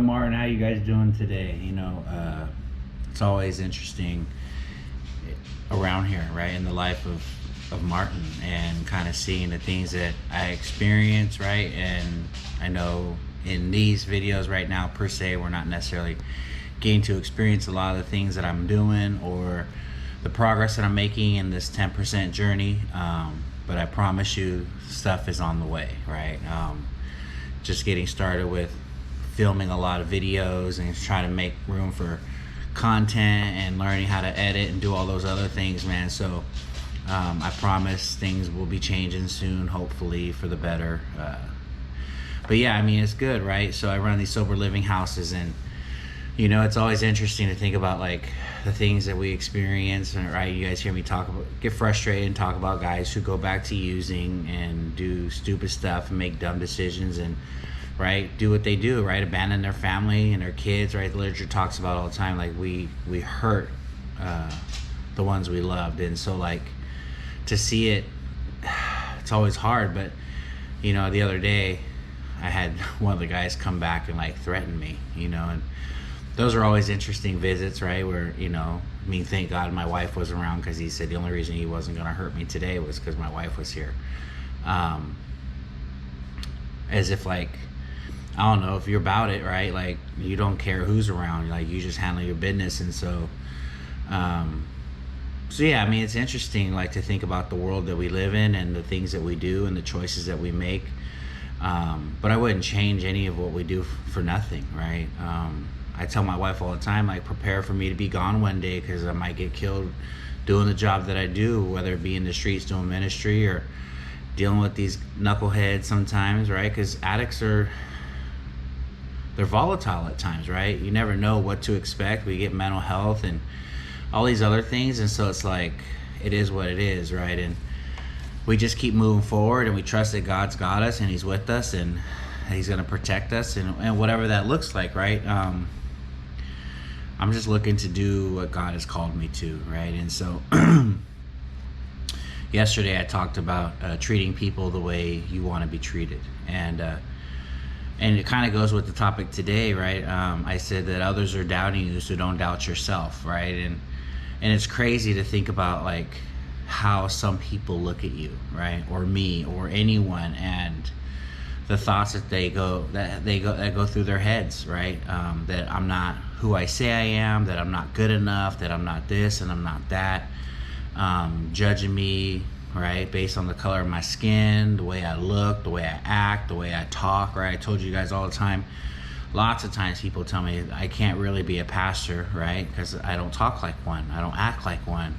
Martin. How you guys doing today? It's always interesting around here, right, in the life of Martin, and kind of seeing the things that I experience, right? And I know in these videos right now, per se, we're not necessarily getting to experience a lot of the things that I'm doing or the progress that I'm making in this 10% journey. But I promise you, stuff is on the way, right? Just getting started with filming a lot of videos and trying to make room for content and learning how to edit and do all those other things, man. So I promise things will be changing soon, hopefully for the better. But yeah, I mean, it's good, right? So I run these sober living houses, and it's always interesting to think about like the things that we experience, right? You guys hear me get frustrated and talk about guys who go back to using and do stupid stuff and make dumb decisions and, right, do what they do, right? Abandon their family and their kids, right? The literature talks about all the time, like we hurt the ones we loved. And so like to see it, it's always hard. But the other day I had one of the guys come back and like threaten me, and those are always interesting visits, right? Where, thank God my wife was around, because he said the only reason he wasn't going to hurt me today was because my wife was here. As if like, I don't know, if you're about it, right? Like you don't care who's around, like you just handle your business. And so, yeah, I mean, it's interesting, like to think about the world that we live in and the things that we do and the choices that we make. But I wouldn't change any of what we do for nothing, right? I tell my wife all the time, like, prepare for me to be gone one day, because I might get killed doing the job that I do, whether it be in the streets doing ministry or dealing with these knuckleheads sometimes, right? Because addicts they're volatile at times, right? You never know what to expect. We get mental health and all these other things, and so it's like, it is what it is, right? And we just keep moving forward, and we trust that God's got us and He's with us, and He's going to protect us, and whatever that looks like, right? I'm just looking to do what God has called me to, right? And so yesterday I talked about treating people the way you want to be treated, and it kind of goes with the topic today, right? I said that others are doubting you, so don't doubt yourself, right? And it's crazy to think about like how some people look at you, right, or me, or anyone, and the thoughts that go through their heads, right? That I'm not who I say I am, that I'm not good enough, that I'm not this and I'm not that, judging me, right, based on the color of my skin, the way I look, the way I act, the way I talk, right? I told you guys all the time, lots of times people tell me I can't really be a pastor, right, because I don't talk like one, I don't act like one.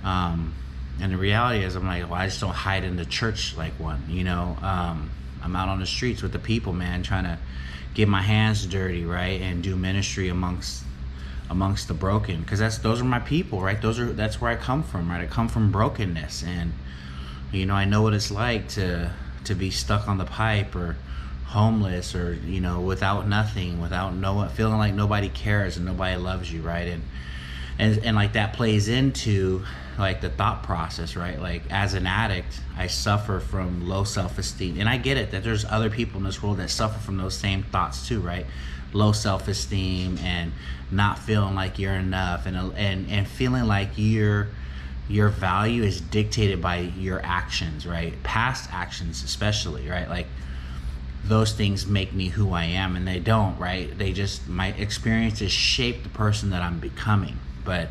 And the reality is, I'm like, well, I just don't hide in the church like one, I'm out on the streets with the people, man, trying to get my hands dirty, right, and do ministry amongst the broken, because those are my people, right? That's where I come from, right? I come from brokenness, and I know what it's like to be stuck on the pipe, or homeless, or without nothing, feeling like nobody cares and nobody loves you, right? And like that plays into like the thought process, right? Like as an addict, I suffer from low self-esteem, and I get it that there's other people in this world that suffer from those same thoughts too, right? Low self-esteem and not feeling like you're enough, and feeling like your value is dictated by your actions, right? Past actions especially, right? Like those things make me who I am, and they don't, right? My experiences shape the person that I'm becoming, but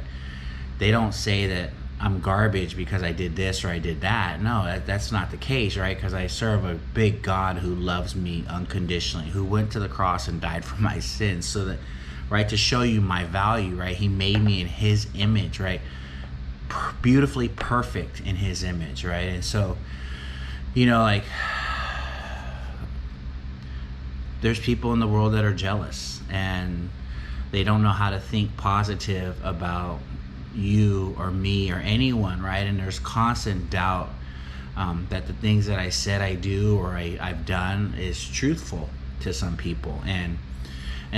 they don't say that I'm garbage because I did this or I did that. No, that's not the case, right? Because I serve a big God who loves me unconditionally, who went to the cross and died for my sins, so that, right, to show you my value, right? He made me in His image, right? Beautifully perfect in His image, right? And so, like, there's people in the world that are jealous, and they don't know how to think positive about you or me or anyone, right? And there's constant doubt that the things that I said I do or I've done is truthful to some people, and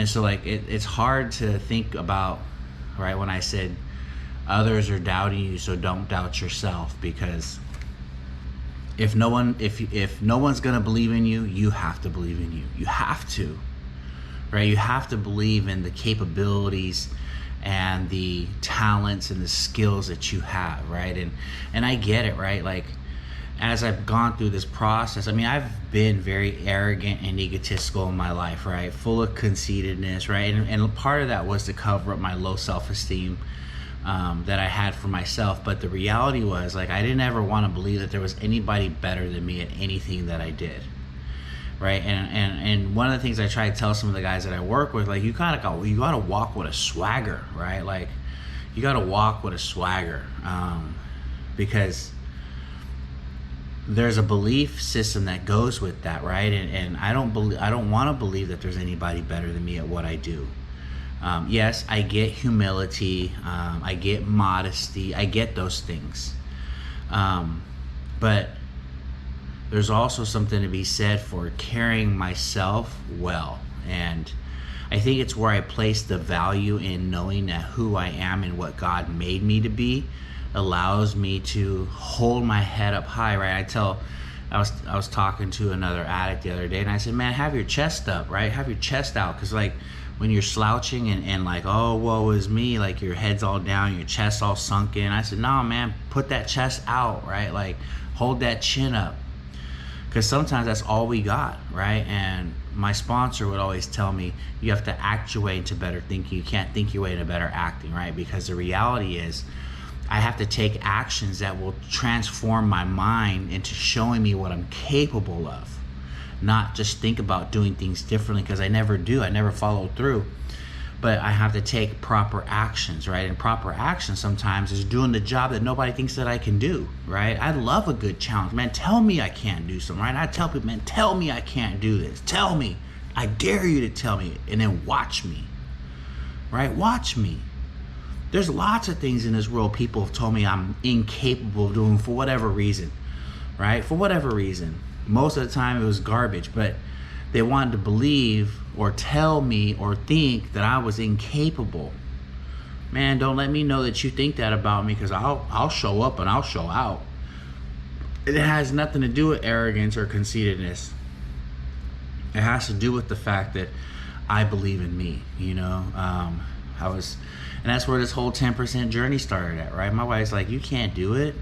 so like it's hard to think about, right, when I said others are doubting you, so don't doubt yourself, because if no one's gonna believe in you, you have to believe in you. You have to, right? You have to believe in the capabilities and the talents and the skills that you have, right? And I get it, right? Like, as I've gone through this process, I mean, I've been very arrogant and egotistical in my life, right? Full of conceitedness, right? And part of that was to cover up my low self-esteem that I had for myself. But the reality was, like, I didn't ever want to believe that there was anybody better than me at anything that I did, right? And one of the things I try to tell some of the guys that I work with, like, you gotta walk with a swagger, right? Like, you gotta walk with a swagger, because there's a belief system that goes with that, right? And I don't want to believe that there's anybody better than me at what I do. Yes, I get humility, I get modesty, I get those things, but there's also something to be said for carrying myself well. And I think it's where I place the value in knowing that who I am and what God made me to be allows me to hold my head up high, right? I was talking to another addict the other day, and I said, man, have your chest up, right? Have your chest out, because like when you're slouching and like, oh, woe is me, like your head's all down, your chest all sunk in. I said, no, man, put that chest out, right? Like, hold that chin up, because sometimes that's all we got, right? And my sponsor would always tell me, you have to act your way into better thinking. You can't think your way into better acting, right? Because the reality is, I have to take actions that will transform my mind into showing me what I'm capable of, not just think about doing things differently, because I never do. I never follow through. But I have to take proper actions, right? And proper action sometimes is doing the job that nobody thinks that I can do, right? I love a good challenge. Man, tell me I can't do something, right? I tell people, man, tell me I can't do this. Tell me. I dare you to tell me, and then watch me, right? Watch me. There's lots of things in this world people have told me I'm incapable of doing for whatever reason, right? For whatever reason. Most of the time it was garbage, but they wanted to believe or tell me or think that I was incapable. Man, don't let me know that you think that about me, because I'll show up and I'll show out. It has nothing to do with arrogance or conceitedness. It has to do with the fact that I believe in me, you know? And that's where this whole 10% journey started at, right? My wife's like, you can't do it.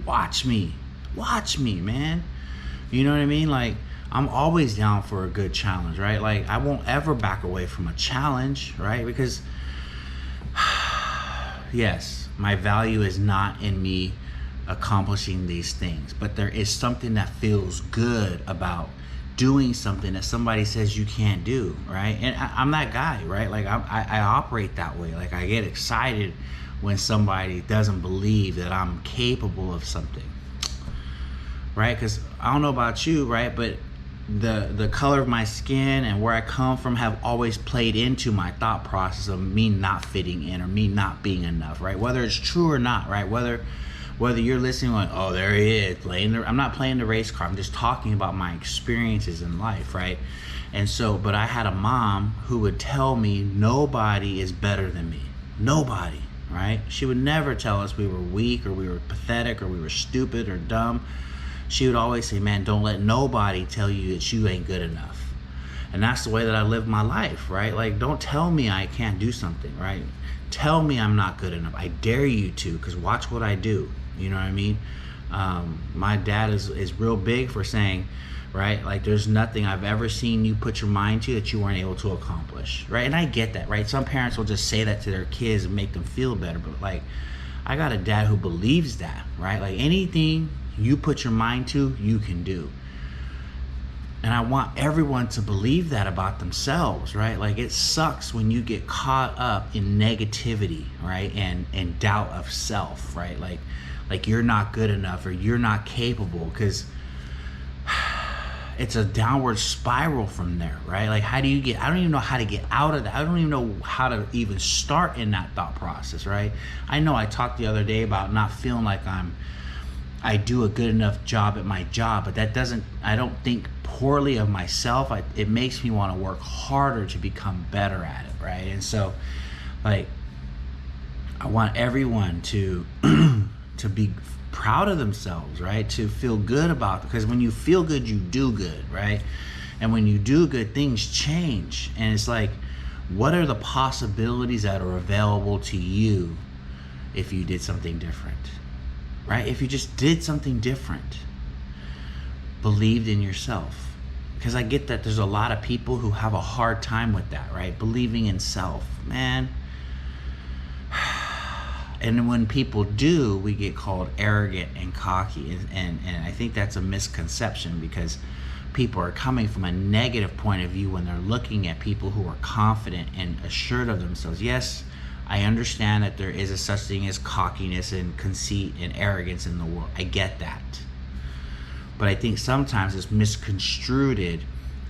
Watch me, man. You know what I mean? Like, I'm always down for a good challenge, right? Like, I won't ever back away from a challenge, right? Because yes, my value is not in me accomplishing these things, but there is something that feels good about doing something that somebody says you can't do, right? And I'm that guy, right? Like, I operate that way. Like, I get excited when somebody doesn't believe that I'm capable of something, right? Because I don't know about you, right? But the color of my skin and where I come from have always played into my thought process of me not fitting in or me not being enough, right? Whether it's true or not, right? Whether you're listening like, oh, there he is, I'm not playing the race card. I'm just talking about my experiences in life, right? And so, but I had a mom who would tell me nobody is better than me. Nobody, right? She would never tell us we were weak or we were pathetic or we were stupid or dumb. She would always say, man, don't let nobody tell you that you ain't good enough. And that's the way that I live my life, right? Like, don't tell me I can't do something, right? Tell me I'm not good enough. I dare you to, because watch what I do. You know what I mean? My dad is real big for saying, right, like, there's nothing I've ever seen you put your mind to that you weren't able to accomplish, right? And I get that, right? Some parents will just say that to their kids and make them feel better, but like, I got a dad who believes that, right? Like, anything you put your mind to, you can do. And I want everyone to believe that about themselves, right? Like, it sucks when you get caught up in negativity, right? And doubt of self, right? Like you're not good enough or you're not capable, because it's a downward spiral from there, right? Like, how do you get, I don't even know how to get out of that. I don't even know how to even start in that thought process, right? I know I talked the other day about not feeling like I do a good enough job at my job, but I don't think poorly of myself. It makes me want to work harder to become better at it, right? And so, like, I want everyone to to be proud of themselves, right? To feel good about it, because when you feel good, you do good, right? And when you do good, things change. And it's like, what are the possibilities that are available to you if you did something different, right? If you just did something different, believed in yourself. Because I get that there's a lot of people who have a hard time with that, right? Believing in self, man. And when people do, we get called arrogant and cocky. And I think that's a misconception, because people are coming from a negative point of view when they're looking at people who are confident and assured of themselves. Yes, I understand that there is a such thing as cockiness and conceit and arrogance in the world. I get that. But I think sometimes it's misconstrued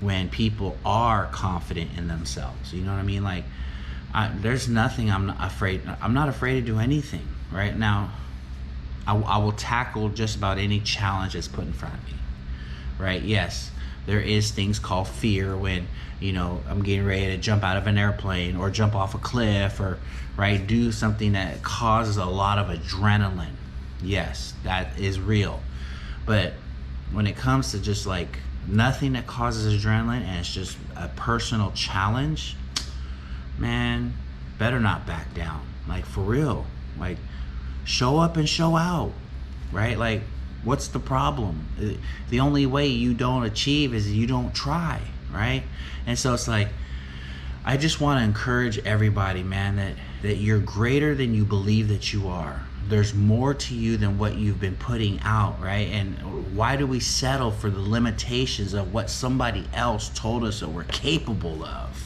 when people are confident in themselves. You know what I mean? Like, there's nothing I'm not afraid to do anything. Right now, I will tackle just about any challenge that's put in front of me. Right? Yes, there is things called fear when, you know, I'm getting ready to jump out of an airplane or jump off a cliff, or right, do something that causes a lot of adrenaline. Yes, that is real. But when it comes to just like nothing that causes adrenaline and it's just a personal challenge, man, better not back down. Like, for real. Like, show up and show out, right? Like, what's the problem? The only way you don't achieve is you don't try, right? And so it's like, I just want to encourage everybody, man, that you're greater than you believe that you are. There's more to you than what you've been putting out, right? And why do we settle for the limitations of what somebody else told us that we're capable of?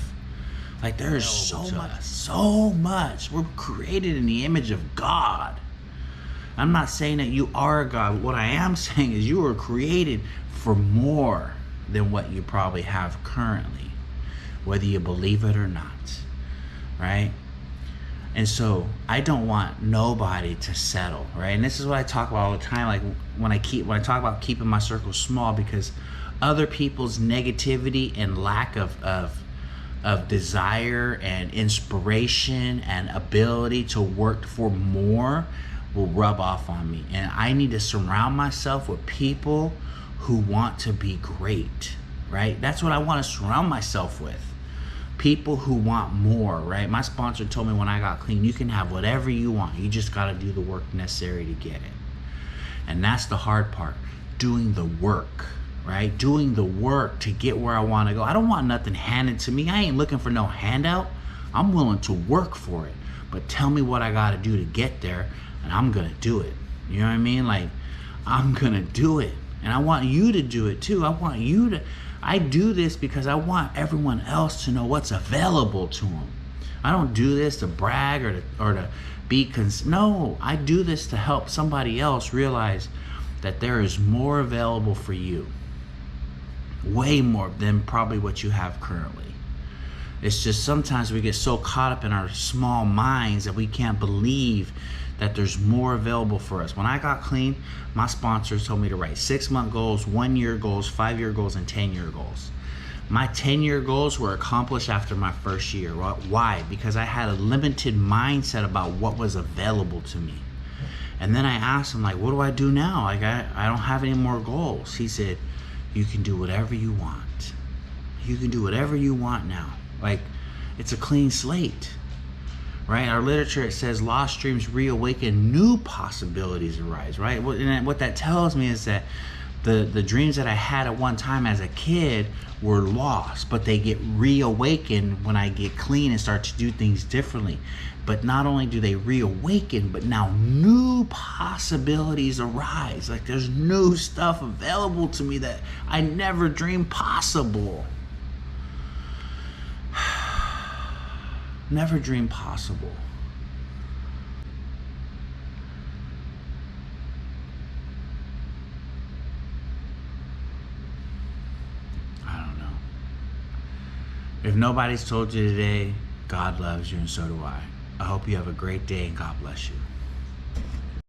Like, there is so much. We're created in the image of God. I'm not saying that you are God. What I am saying is you were created for more than what you probably have currently, whether you believe it or not, right? And so I don't want nobody to settle, right? And this is what I talk about all the time, like when I talk about keeping my circle small, because other people's negativity and lack of desire and inspiration and ability to work for more will rub off on me. And I need to surround myself with people who want to be great, right? That's what I want to surround myself with. People who want more, right? My sponsor told me when I got clean, you can have whatever you want. You just got to do the work necessary to get it. And that's the hard part, doing the work, right? Doing the work to get where I want to go. I don't want nothing handed to me. I ain't looking for no handout. I'm willing to work for it. But tell me what I got to do to get there, and I'm going to do it. You know what I mean? Like, I'm going to do it. And I want you to do it too. I do this because I want everyone else to know what's available to them. I don't do this to brag or to be no, I do this to help somebody else realize that there is more available for you. Way more than probably what you have currently. It's just sometimes we get so caught up in our small minds that we can't believe that there's more available for us. When I got clean, my sponsors told me to write 6-month goals, 1-year goals, 5-year goals, and 10-year goals. My 10-year goals were accomplished after my first year. Why? Because I had a limited mindset about what was available to me. And then I asked him, like, what do I do now? Like, I don't have any more goals. He said, you can do whatever you want. You can do whatever you want now. Like, it's a clean slate. Right? Our literature, it says lost dreams reawaken, new possibilities arise, right? And what that tells me is that the dreams that I had at one time as a kid were lost, but they get reawakened when I get clean and start to do things differently. But not only do they reawaken, but now new possibilities arise. Like, there's new stuff available to me that I never dreamed possible. Never dreamed possible. I don't know. If nobody's told you today, God loves you and so do I. I hope you have a great day and God bless you.